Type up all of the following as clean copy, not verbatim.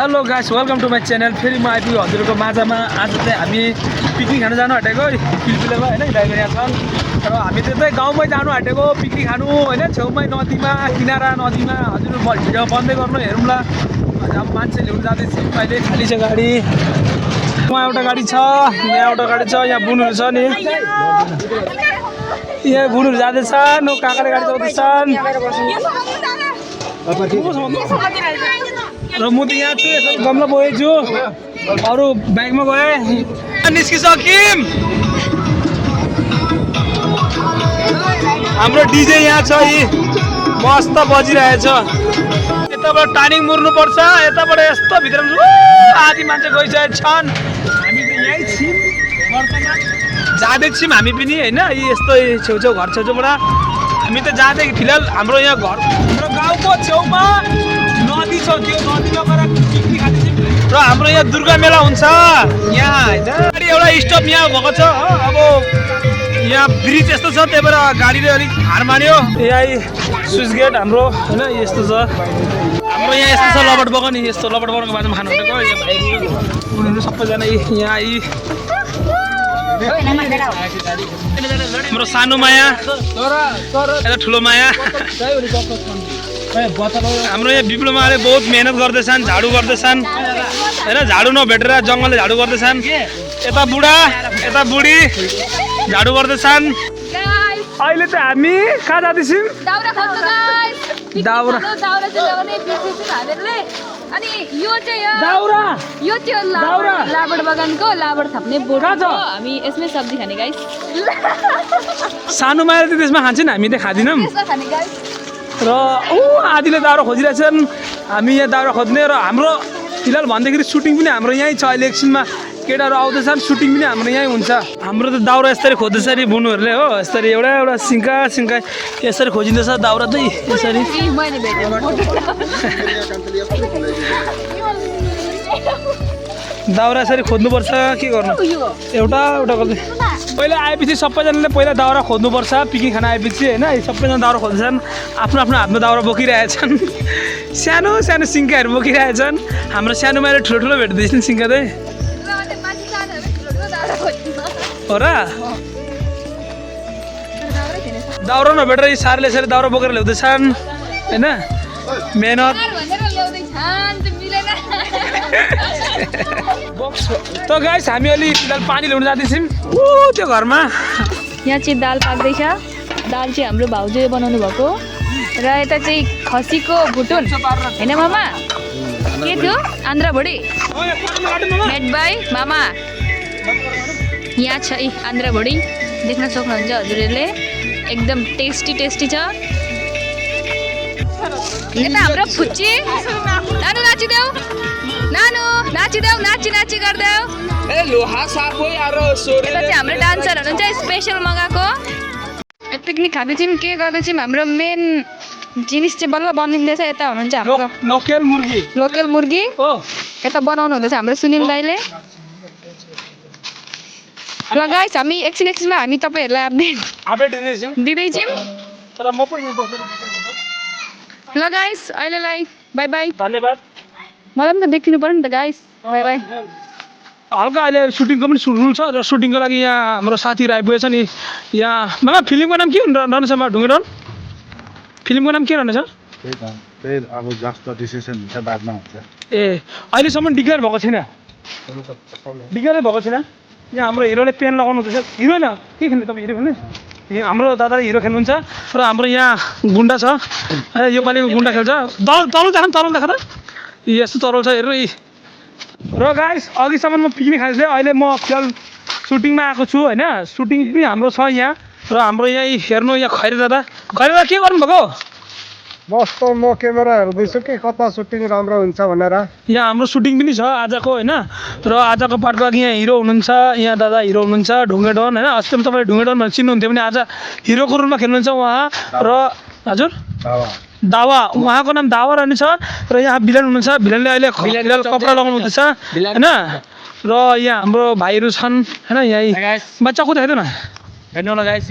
Hello guys welcome to my channel. फेरि म आइपुग्यो हजुरको माझामा। आज चाहिँ हामी पिकनिक खान जानु आँटेको पिलपिलेमा होइन, ड्राइभर यहाँ छन् र हामी त्यतै गाउँमै जानु आँटेको पिकनिक खानु होइन, छेउमै नदीमा किनारा नदीमा। हजुर भिडियो बन्दै गर्नु हेरौँला। अब मान्छे ल्याउनु जाँदैछु, अहिले खाली छ गाडी। उहाँ एउटा गाडी छ, यहाँ एउटा गाडी छ, यहाँ बुनुहरू छ नि, यहाँ बुनुहरू जाँदैछन्, काकाले गाडी चलाउँदैछन् र म त यहाँ छु। यसो गमला बोकेछु, अरू ब्यागमा गएँ। निस्किसक्यौँ। हाम्रो डिजे यहाँ छ, यी मस्त बजिरहेछ। यताबाट टार्निङ मुर्नुपर्छ, यताबाट यस्तो भित्र आधी मान्छे गइसकेका छन्। हामी त यहीँ छौँ, वर्तमान जाँदैछौँ हामी पनि होइन। यी यस्तो छेउछेउ घर छेउछेउबाट हामी त जाँदै फिलहाल हाम्रो यहाँ घर हाम्रो गाउँको छेउमा नदी छ, त्यो नदीमा गएर पिकनिक खाँदैछौँ। र हाम्रो यहाँ दुर्गा मेला हुन्छ यहाँ होइन। गाडी एउटा स्टप यहाँ भएको छ, अब यहाँ ब्रिज यस्तो छ, त्यही भएर गाडीले अलिक हार मान्यो। यही स्विच गेट हाम्रो होइन, यस्तो छ हाम्रो यहाँ। यस्तो छ लबड बगान, यस्तो लबड बगानको बाटोमा खानु भनेको यहाँ भाइहरू उनीहरू सबैजना यहाँ यी हाम्रो सानो माया यता ठुलो माया। हाम्रो यहाँ विप्लवमाले बहुत मेहनत गर्दैछन्, झाडु गर्दैछन् होइन, झाडु नभेटेर जङ्गलले झाडु गर्दैछन्। यता बुढा यता बुढी झाडु गर्दैछन्। अहिले चाहिँ हामी कहाँ जाँदैछौँ? दाउरा। अनि यो चाहिँ लाबड बगानको लाबड थप्ने बोर्ड छ। हामी यसमै सब्जी खाने गाइस। सानो माया त त्यसमा खान्छ नि, हामी त खाँदैनौँ। र आधीले दाउरा खोजिरहेछन्, हामी यहाँ दाउरा खोज्ने। र हाम्रो फिलहाल भन्दाखेरि सुटिङ पनि हाम्रो यहीँ छ। अहिले एकछिनमा केटाहरू आउँदैछन्, सुटिङ पनि हाम्रो यहीँ हुन्छ। हाम्रो त दाउरा यसरी खोज्दैछ नि बुनुहरूले हो, यसरी एउटा एउटा सिङ्का सिङ्का यसरी खोजिँदैछ दाउरा चाहिँ यसरी। दाउरा यसरी खोज्नुपर्छ, के गर्नु एउटा एउटा गर्दै। पहिला आएपछि सबैजनाले पहिला दाउरा खोज्नुपर्छ पिकनिक खाना आएपछि होइन। सबैजना दाउरा खोज्दैछन्, आफ्नो आफ्नो हातमा दाउरा बोकिरहेछन्। सानो सानो सिङ्काहरू बोकिरहेछन्। हाम्रो सानोमा ठुलो ठुलो भेट्दैछन् सिङ्का चाहिँ हो र। दाउरा नभेटेर यी सारले यसरी दाउरा बोकेर ल्याउँदैछन् होइन, मेहनत। त गाइस हामी अलि फिलहाल पानी ल्याउनु जाँदैछौँ त्यो घरमा। यहाँ चाहिँ दाल पाक्दैछ। दाल चाहिँ हाम्रो भाउजूले बनाउनु भएको र यता चाहिँ खसीको भुटुन होइन मामा, के थियो आन्द्रा भुडी मेड बाई मामा। यहाँ छ आन्द्रा भुडी, देख्न सक्नुहुन्छ हजुरहरूले, एकदम टेस्टी टेस्टी छ। यता हाम्रो फुच्ची नानु नाचिदेऊ, नानु नाचिदेऊ, नाची नाची गरिदेऊ। यता चाहिँ हाम्रो डान्सर हुनुहुन्छ, स्पेसल मगाएको। पिकनिक खाँदैछौँ, के गर्दैछौँ, हाम्रो मेन जिनिस चाहिँ बल्ल बनिँदैछ। यता हुनुहुन्छ हाम्रो लोकल मुर्गी यता बनाउनु हुँदैछ हाम्रो सुनिल दाइले। ल गाइस हामी एकछिनमा हामी तपाईँहरूलाई अपडेट दिँदैछौँ। ल गाइस अहिलेलाई बाई बाई, धन्यवाद। मलाई पनि त देखिनु पऱ्यो नि त गाइस, बाई बाई। हल्का अहिले सुटिङको पनि सुरु छ र सुटिङको लागि यहाँ हाम्रो साथीहरू आइपुगेछ नि। यहाँ मामा फिल्मको नाम के रहनेछ? ढुङ्गेडन फिल्मको नाम के रहनेछ? अब जस्तो डिसिसन हुन्छ बादमा हुन्छ। ए अहिलेसम्म डिक्लेयर भएको छैन, डिक्लेयर भएको छैन। यहाँ हाम्रो हिरोले पेन लगाउनु हुँदैछ। हिरो होइन के खेल्ने तपाईँ? हिरो खेल्ने? हाम्रो दादाले हिरो खेल्नुहुन्छ र हाम्रो यहाँ गुन्डा छ, योपालि गुन्डा खेल्छ। तरुल देखाउनु, तरुल देखा त, यस्तो तरुल छ हेर्नु। र गाइस अघिसम्म म पिकनिक खाँदैछु, अहिले म फिलहाल सुटिङमा आएको छु होइन। सुटिङ पनि हाम्रो छ यहाँ र हाम्रो यहीँ हेर्नु। यहाँ खैरे दादा के गर्नुभएको? मस्तो म क्यामेरा हेर्दैछु कि कता सुटिङ राम्रो हुन्छ भनेर। यहाँ हाम्रो सुटिङ पनि छ आजको होइन। र आजको पार्टको लागि यहाँ हिरो हुनुहुन्छ, यहाँ दादा हिरो हुनुहुन्छ ढुङ्गेडन होइन। अस्ति पनि तपाईँले ढुङ्गेडन भनेर चिन्नुहुन्थ्यो भने आज हिरोको रूपमा खेल्नुहुन्छ उहाँ। र हजुर दावा, उहाँको नाम दावा रहनेछ। र यहाँ भिलन हुनुहुन्छ, भिलनले अहिले कपडा लगाउनु हुँदैछ होइन। र यहाँ हाम्रो भाइहरू छन् होइन, यहीँ बच्चा को देखाइदिनु न। हेर्नु होला गाइस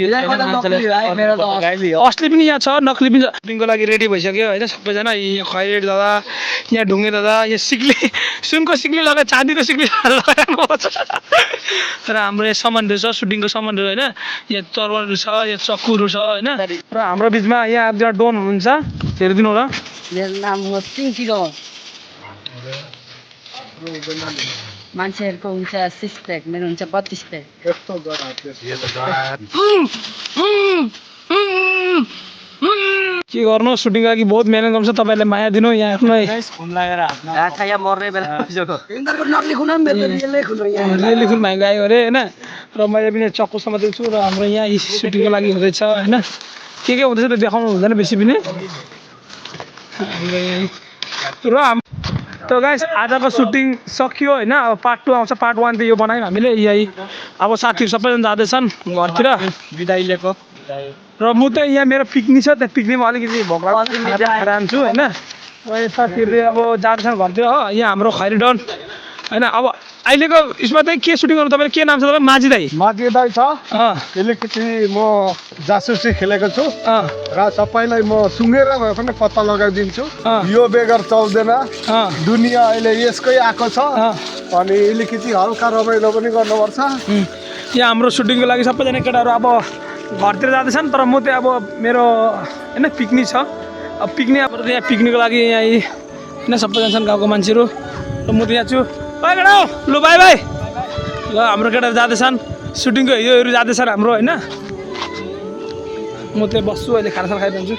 असली पनि यहाँ छ नक्ली पनि छ सुटिङको लागि रेडी भइसक्यो होइन सबैजना यहाँ खैरेड दादा यहाँ ढुङ्गे दादा यहाँ सिक्ली सुनको सिक्ली लगाएर चाँदीको सिक्ली लगाएको छ र हाम्रो यहाँ सामानहरू छ सुटिङको सामानहरू होइन यहाँ तरवारहरू छ यहाँ चक्कुहरू छ होइन र हाम्रो बिचमा यहाँ दुईवटा डोन हुनुहुन्छ हेरिदिनु होला मेरो नाम हो सिङ्किरो मान्छेहरूको हुन्छ 6 प्याक मेरो हुन्छ 32 प्याक के गर्नु सुटिङको लागि बहुत मेहनत गर्छ तपाईँहरूले माया दिनु यहाँ आफ्नो रियली खुन भाइ गयो अरे होइन र मैले पनि चक्कु समातेको छु र हाम्रो यहाँ सुटिङको लागि हुँदैछ होइन के हुँदैछ त्यो देखाउनु हुँदैन बेसी पनि र त गाइस आजको सुटिङ सकियो होइन अब पार्ट 2 आउँछ पार्ट 1 त यो बनायौँ हामीले यही अब साथीहरू सबैजना जाँदैछन् घरतिर बिदाई लिएको र म त यहाँ मेरो पिकनिक छ त्यहाँ पिकनिकमा अलिकति भोक लाग्छ खान्छु होइन साथीहरूले अब जाँदैछन् घरतिर हो यहाँ हाम्रो खैरी डन होइन अब अहिलेको यसमा चाहिँ के सुटिङ गर्नु तपाईँले के नाम छ तपाईँ माझी दाई माझी दाई छ अलिकति म जासुसी खेलेको छु र सबैलाई म सुँगेर भए पनि पत्ता लगाइदिन्छु यो बेगर चल्दैन दुनियाँ अहिले यसकै आएको छ अनि अलिकति हल्का रमाइलो पनि गर्नुपर्छ यहाँ हाम्रो सुटिङको लागि सबैजना केटाहरू अब घरतिर जाँदैछन् तर म चाहिँ अब मेरो होइन पिकनिक छ अब पिकनिक अब यहाँ पिकनिकको लागि यहाँ होइन सबैजना छन् गाउँको मान्छेहरू र म त यहाँ छु भाइ केटा लु बाई बाई ल हाम्रो केटाहरू जाँदैछन् सुटिङको हिरोहरू जाँदैछन् हाम्रो होइन म त्यहाँ बस्छु अहिले खानासाना खाइरहन्छु